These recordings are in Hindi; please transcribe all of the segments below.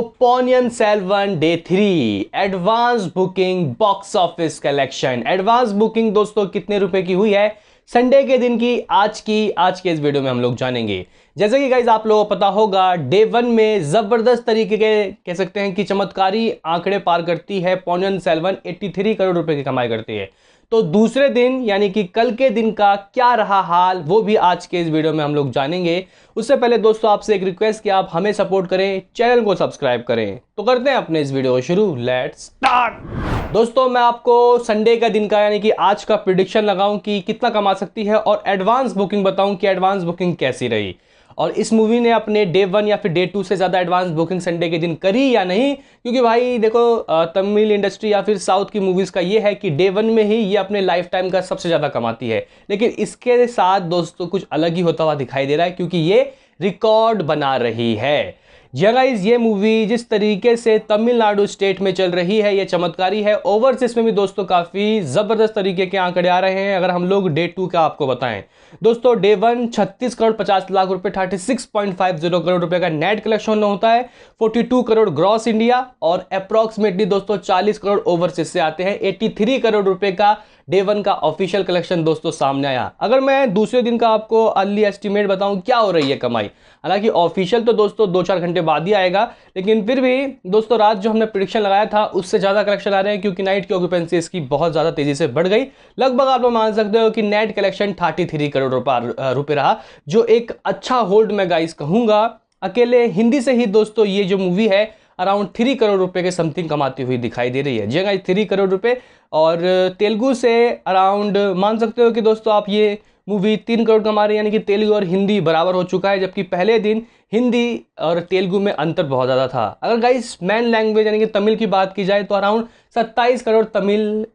Ponniyin Selvan day 3 advance booking box office collection. Advance booking दोस्तों कितने रुपए की हुई है संडे के दिन की आज के इस वीडियो में हम लोग जानेंगे। जैसे कि गाइज आप लोगों को पता होगा, डे 1 में जबरदस्त तरीके के कह सकते हैं कि चमत्कारी आंकड़े पार करती है पोनियन सेल्वन। 83 करोड़ रुपए की कमाई करती है। तो दूसरे दिन यानी कि कल के दिन का क्या रहा हाल, वो भी आज के इस वीडियो में हम लोग जानेंगे। उससे पहले दोस्तों आपसे एक रिक्वेस्ट कि आप हमें सपोर्ट करें, चैनल को सब्सक्राइब करें। तो करते हैं अपने इस वीडियो को शुरू। Let's start. दोस्तों मैं आपको संडे का दिन का यानी कि आज का प्रिडिक्शन लगाऊं कि कितना कमा सकती है और एडवांस बुकिंग बताऊं कि एडवांस बुकिंग कैसी रही, और इस मूवी ने अपने डे 1 या फिर डे 2 से ज़्यादा एडवांस बुकिंग संडे के दिन करी या नहीं। क्योंकि भाई देखो, तमिल इंडस्ट्री या फिर साउथ की मूवीज़ का ये है कि डे 1 में ही ये अपने लाइफ टाइम का सबसे ज़्यादा कमाती है। लेकिन इसके साथ दोस्तों कुछ अलग ही होता हुआ दिखाई दे रहा है, क्योंकि ये रिकॉर्ड बना रही है। जी गाइस, ये मूवी जिस तरीके से तमिलनाडु स्टेट में चल रही है ये चमत्कारी है। ओवरसीज में भी दोस्तों काफ़ी ज़बरदस्त तरीके के आंकड़े आ रहे हैं। अगर हम लोग डे 2 का आपको बताएं दोस्तों, डे 1 36 करोड़ 50 लाख रुपए 36.50 करोड़ रुपए का नेट कलेक्शन होता है। 42 करोड़ ग्रॉस इंडिया और अप्रॉक्सीमेटली दोस्तों 40 करोड़ ओवरसीज से आते हैं। 83 करोड़ रुपए का डे 1 का ऑफिशियल कलेक्शन दोस्तों सामने आया। अगर मैं दूसरे दिन का आपको अर्ली एस्टिमेट बताऊं क्या हो रही है कमाई, हालांकि ऑफिशियल तो दोस्तों 2-4 घंटे बाद ही आएगा, लेकिन फिर भी दोस्तों रात जो हमने प्रेडिक्शन लगाया था उससे ज़्यादा कलेक्शन आ रहे हैं, क्योंकि नाइट की ऑक्यूपेंसी इसकी बहुत ज़्यादा तेज़ी से बढ़ गई। लगभग आप लोग मान सकते हो कि नेट कलेक्शन 33 करोड़ रुपये रहा, जो एक अच्छा होल्ड मैं गाइस कहूँगा। अकेले हिंदी से ही दोस्तों ये जो मूवी है अराउंड 3 करोड़ रुपए के समथिंग कमाती हुई दिखाई दे रही है। जी गाइस, 3 करोड़ रुपए। और तेलुगु से अराउंड मान सकते हो कि दोस्तों आप ये मूवी 3 करोड़ कमा रही है, यानी कि तेलुगु और हिंदी बराबर हो चुका है। जबकि पहले दिन हिंदी और तेलुगु में अंतर बहुत ज़्यादा था। अगर गाइस मेन लैंग्वेज यानी कि तमिल की बात की जाए तो अराउंड 27 करोड़ तमिल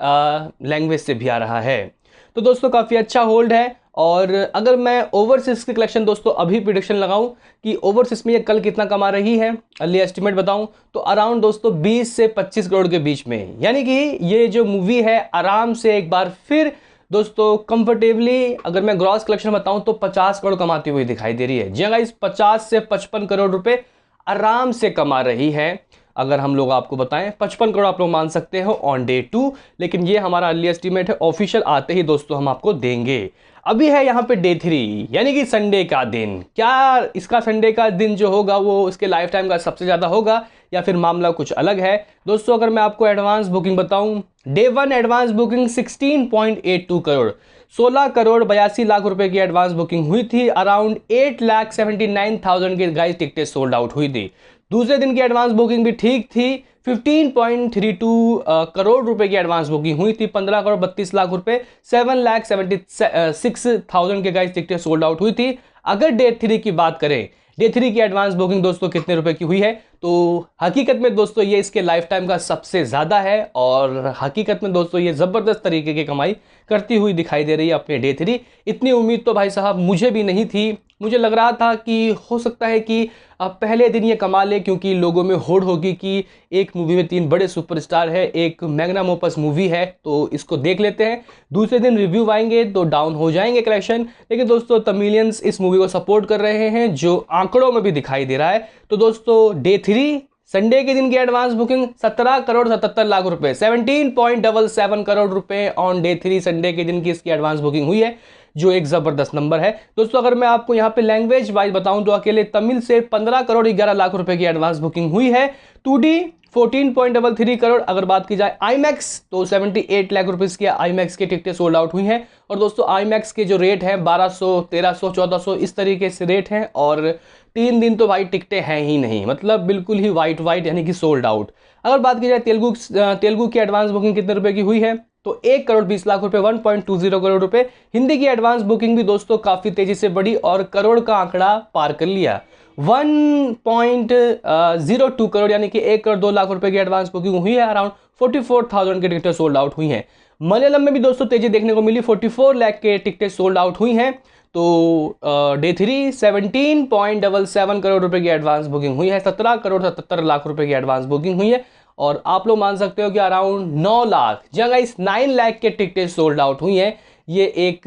लैंग्वेज से भी आ रहा है। तो दोस्तों काफ़ी अच्छा होल्ड है। और अगर मैं ओवरसीज की कलेक्शन दोस्तों अभी प्रिडिक्शन लगाऊं कि ओवरसीज में ये कल कितना कमा रही है, अर्ली एस्टिमेट बताऊं तो अराउंड दोस्तों 20 से 25 करोड़ के बीच में। यानी कि ये जो मूवी है आराम से एक बार फिर दोस्तों कंफर्टेबली, अगर मैं ग्रॉस कलेक्शन बताऊं तो 50 करोड़ कमाती हुई दिखाई दे रही है। जी गाइस, 50 से 55 करोड़ रुपए आराम से कमा रही है। अगर हम लोग आपको बताएं 55 करोड़ आप लोग मान सकते हो ऑन डे 2, लेकिन ये हमारा अर्ली एस्टिमेट है। ऑफिशियल आते ही दोस्तों हम आपको देंगे। अभी है यहाँ पे डे 3 यानी कि संडे का दिन। क्या इसका संडे का दिन जो होगा वो इसके लाइफ टाइम का सबसे ज़्यादा होगा या फिर मामला कुछ अलग है दोस्तों? अगर मैं आपको एडवांस बुकिंग बताऊं, day 1 advance booking 16.82 crore 16 crore 82 lakh रुपए की एडवांस बुकिंग हुई थी। अराउंड 8,79,000 की गाइस टिकटें सोल्ड आउट हुई थी। दूसरे दिन की एडवांस बुकिंग भी ठीक थी। 15.32 करोड़ रुपए की एडवांस बुकिंग हुई थी। 15 करोड़ 32 लाख रुपए 7,76,000 के गाइस टिकटें सोल्ड आउट हुई थी। अगर डे 3 की बात करें, डे 3 की एडवांस बुकिंग दोस्तों कितने रुपए की हुई है, तो हकीकत में दोस्तों ये इसके लाइफ टाइम का सबसे ज़्यादा है। और हकीकत में दोस्तों ये ज़बरदस्त तरीके की कमाई करती हुई दिखाई दे रही है अपने डे 3। इतनी उम्मीद तो भाई साहब मुझे भी नहीं थी। मुझे लग रहा था कि हो सकता है कि पहले दिन ये कमा ले, क्योंकि लोगों में होड़ होगी कि एक मूवी में 3 बड़े सुपरस्टार है, एक मैग्नम ओपस मूवी है, तो इसको देख लेते हैं। दूसरे दिन रिव्यू आएंगे तो डाउन हो जाएंगे कलेक्शन। लेकिन दोस्तों तमिलियंस इस मूवी को सपोर्ट कर रहे हैं, जो आंकड़ों में भी दिखाई दे रहा है। तो दोस्तों डे 3 संडे के दिन की एडवांस बुकिंग 17 करोड़ 77 लाख रुपए 17.77 करोड़ रुपए ऑन डे 3 संडे के दिन की इसकी एडवांस बुकिंग हुई है, जो एक जबरदस्त नंबर है दोस्तों। अगर मैं आपको यहाँ पे लैंग्वेज वाइज बताऊं तो अकेले तमिल से 15 करोड़ 11 लाख रुपए की एडवांस बुकिंग हुई है। 2D 14.33 करोड़। अगर बात की जाए आईमैक्स तो 78 लाख रुपए की आईमैक्स की टिकटें सोल्ड आउट हुई हैं। और दोस्तों आईमैक्स के जो रेट हैं 1200 1300 1400 इस तरीके से रेट हैं। और 3 दिन तो भाई टिकटें हैं ही नहीं, मतलब बिल्कुल ही वाइट यानी कि सोल्ड आउट। अगर बात की जाए तेलुगु की एडवांस बुकिंग कितने रुपए की हुई है तो 1 करोड़ 20 लाख रुपए 1.20 करोड़ रुपए। हिंदी की एडवांस बुकिंग भी दोस्तों काफ़ी तेजी से बढ़ी और करोड़ का आंकड़ा पार कर लिया। 1.02 करोड़ यानी कि 1 करोड़ 2 लाख रुपए की एडवांस बुकिंग हुई है। अराउंड 44,000 की टिकटें सोल्ड आउट हुई हैं। मलयालम में भी दोस्तों तेजी देखने को मिली, 44 लाख के टिकटें सोल्ड आउट हुई हैं। तो डे 3 17.77 करोड़ रुपए की एडवांस बुकिंग हुई है। 17 करोड़ 77 लाख रुपए की एडवांस बुकिंग हुई है। और आप लोग मान सकते हो कि अराउंड 9 लाख जगह इस 9 लाख के टिकटें सोल्ड आउट हुई हैं। ये एक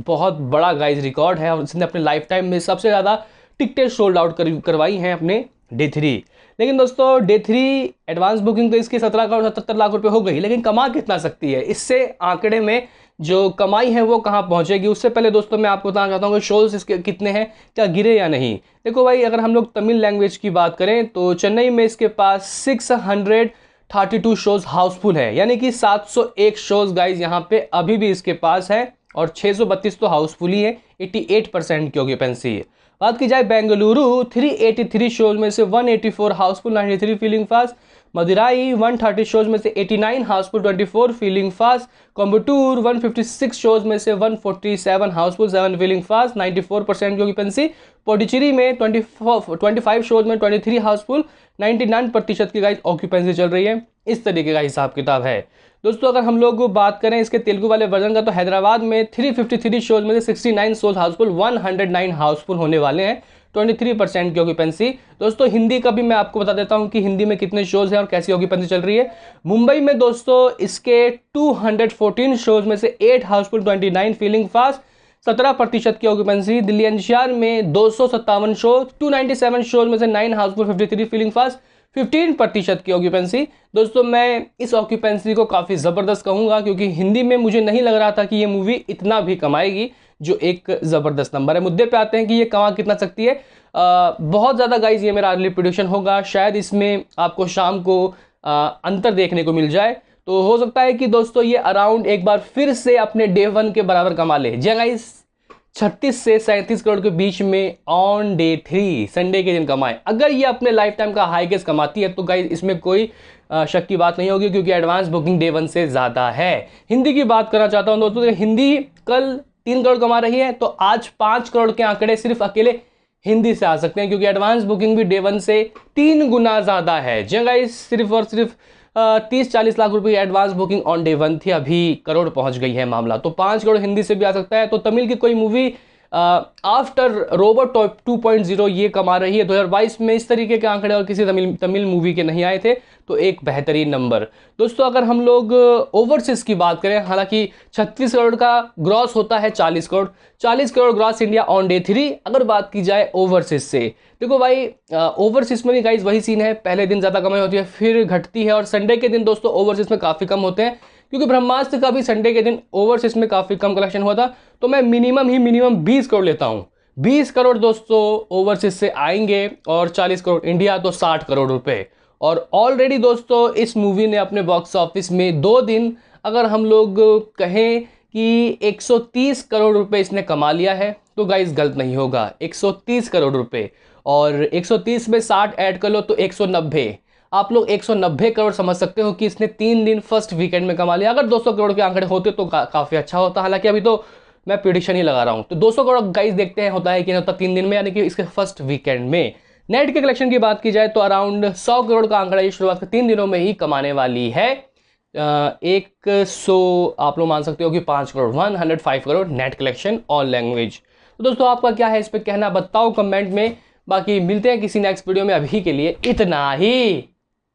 बहुत बड़ा गाइज रिकॉर्ड है और इसने अपने लाइफ टाइम में सबसे ज़्यादा टिकटें सोल्ड आउट करवाई हैं अपने डे 3। लेकिन दोस्तों डे 3 एडवांस बुकिंग तो इसकी 17 करोड़ 77 लाख रुपए हो गई, लेकिन कमा कितना सकती है, इससे आंकड़े में जो कमाई है वो कहाँ पहुंचेगी। उससे पहले दोस्तों मैं आपको बताना चाहता हूँ कि शोज इसके कितने हैं, क्या गिरे या नहीं। देखो भाई, अगर हम लोग तमिल लैंग्वेज की बात करें तो चेन्नई में इसके पास 632 शोज हाउसफुल है, यानी कि 701 शोज गाइज यहाँ पे अभी भी इसके पास है, और 632 तो हाउसफुल ही है। 88% की ऑक्यूपेंसी है। बात की जाए बेंगलुरु, 383 शोज में से 184 Housefull, 93 feeling fast. Madurai 130 shows में से 89 Housefull, 24 feeling fast. Coimbatore 156 shows में से 147 हाउसफुल, 7 फीलिंग फास्ट, 94% की ऑक्यूपेंसी। पौडुचेरी में 25 शोज में 23 हाउसफुल, 99% की गाइस ऑक्यूपेंसी चल रही है। इस तरीके का हिसाब किताब है दोस्तों। अगर हम लोग बात करें इसके तेलुगु वाले वर्जन का, तो हैदराबाद में 353 शोज में से 69 शोज हाउसफुल, 109 हाउसफुल होने वाले हैं, 23% की ऑक्यूपेंसी। दोस्तों हिंदी का भी मैं आपको बता देता हूं कि हिंदी में कितने शोज हैं और कैसी ऑक्यूपेंसी चल रही है। मुंबई में दोस्तों इसके 214 शोज में से 8 हाउसफुल, 29 फीलिंग फास्ट, 17% की ऑक्यूपेंसी। दिल्ली एनसीआर में 257 शोज, 297 शोज में से 9 हाउसफुल, 53 फीलिंग फास्ट, 15% की ऑक्यूपेंसी। दोस्तों मैं इस ऑक्यूपेंसी को काफ़ी ज़बरदस्त कहूँगा, क्योंकि हिंदी में मुझे नहीं लग रहा था कि ये मूवी इतना भी कमाएगी, जो एक ज़बरदस्त नंबर है। मुद्दे पे आते हैं कि ये कमा कितना सकती है। बहुत ज़्यादा गाइज ये मेरा अर्ली प्रेडिक्शन होगा, शायद इसमें आपको शाम को अंतर देखने को मिल जाए। तो हो सकता है कि दोस्तों ये अराउंड एक बार फिर से अपने डे 1 के बराबर कमा ले। जी गाइज, 36 से 37 करोड़ के बीच में ऑन डे 3 संडे के दिन कमाए। अगर ये अपने लाइफ टाइम का हाईएस्ट कमाती है तो गाइज इसमें कोई शक की बात नहीं होगी, क्योंकि एडवांस बुकिंग डे 1 से ज़्यादा है। हिंदी की बात करना चाहता हूं दोस्तों, हिंदी कल 3 करोड़ कमा रही है, तो आज 5 करोड़ के आंकड़े सिर्फ अकेले हिंदी से आ सकते हैं, क्योंकि एडवांस बुकिंग भी डे 1 से 3 गुना ज़्यादा है। जी गाइज, सिर्फ और सिर्फ 30-40 लाख रुपए एडवांस बुकिंग ऑन डे 1 थी, अभी करोड़ पहुंच गई है मामला। तो 5 करोड़ हिंदी से भी आ सकता है। तो तमिल की कोई मूवी आफ्टर रोबोट 2.0 ये कमा रही है 2022 में। इस तरीके के आंकड़े और किसी तमिल मूवी के नहीं आए थे, तो एक बेहतरीन नंबर। दोस्तों अगर हम लोग ओवरसीज की बात करें, हालांकि 36 करोड़ का ग्रॉस होता है 40 crore, 40 crore gross India on day 3। अगर बात की जाए ओवरसीज से, देखो भाई ओवरसीज में भी गाइज वही सीन है, पहले दिन ज़्यादा कमाई होती है, फिर घटती है, और संडे के दिन दोस्तों ओवरसीज में काफ़ी कम होते हैं, क्योंकि ब्रह्मास्त्र का भी संडे के दिन ओवरसीज में काफ़ी कम कलेक्शन हुआ था। तो मैं मिनिमम 20 करोड़ लेता हूँ। 20 करोड़ दोस्तों ओवरसीज से आएंगे, और 40 करोड़ इंडिया, तो 60 करोड़ रुपए। और ऑलरेडी दोस्तों इस मूवी ने अपने बॉक्स ऑफिस में 2 दिन, अगर हम लोग कहें कि 130 करोड़ रुपए इसने कमा लिया है, तो गाइस गलत नहीं होगा, 130 करोड़ रुपए। और 130 में 60 ऐड कर लो तो 190। आप लोग 190 करोड़ समझ सकते हो कि इसने 3 दिन फर्स्ट वीकेंड में कमा लिया। अगर 200 करोड़ के आंकड़े होते तो काफ़ी अच्छा होता, हालांकि अभी तो मैं प्रेडिक्शन ही लगा रहा हूं। तो 200 करोड़ गाइस देखते हैं होता है कि नहीं होता 3 दिन में, यानी कि इसके फर्स्ट वीकेंड में। नेट के कलेक्शन की बात की जाए तो अराउंड 100 करोड़ का आंकड़ा ये शुरुआत के 3 दिनों में ही कमाने वाली है। 100 आप लोग मान सकते हो कि 5 crore, 105 crore net collection all language. तो दोस्तों आपका क्या है इस पर कहना, बताओ कमेंट में। बाकी मिलते हैं किसी नेक्स्ट वीडियो में, अभी के लिए इतना ही।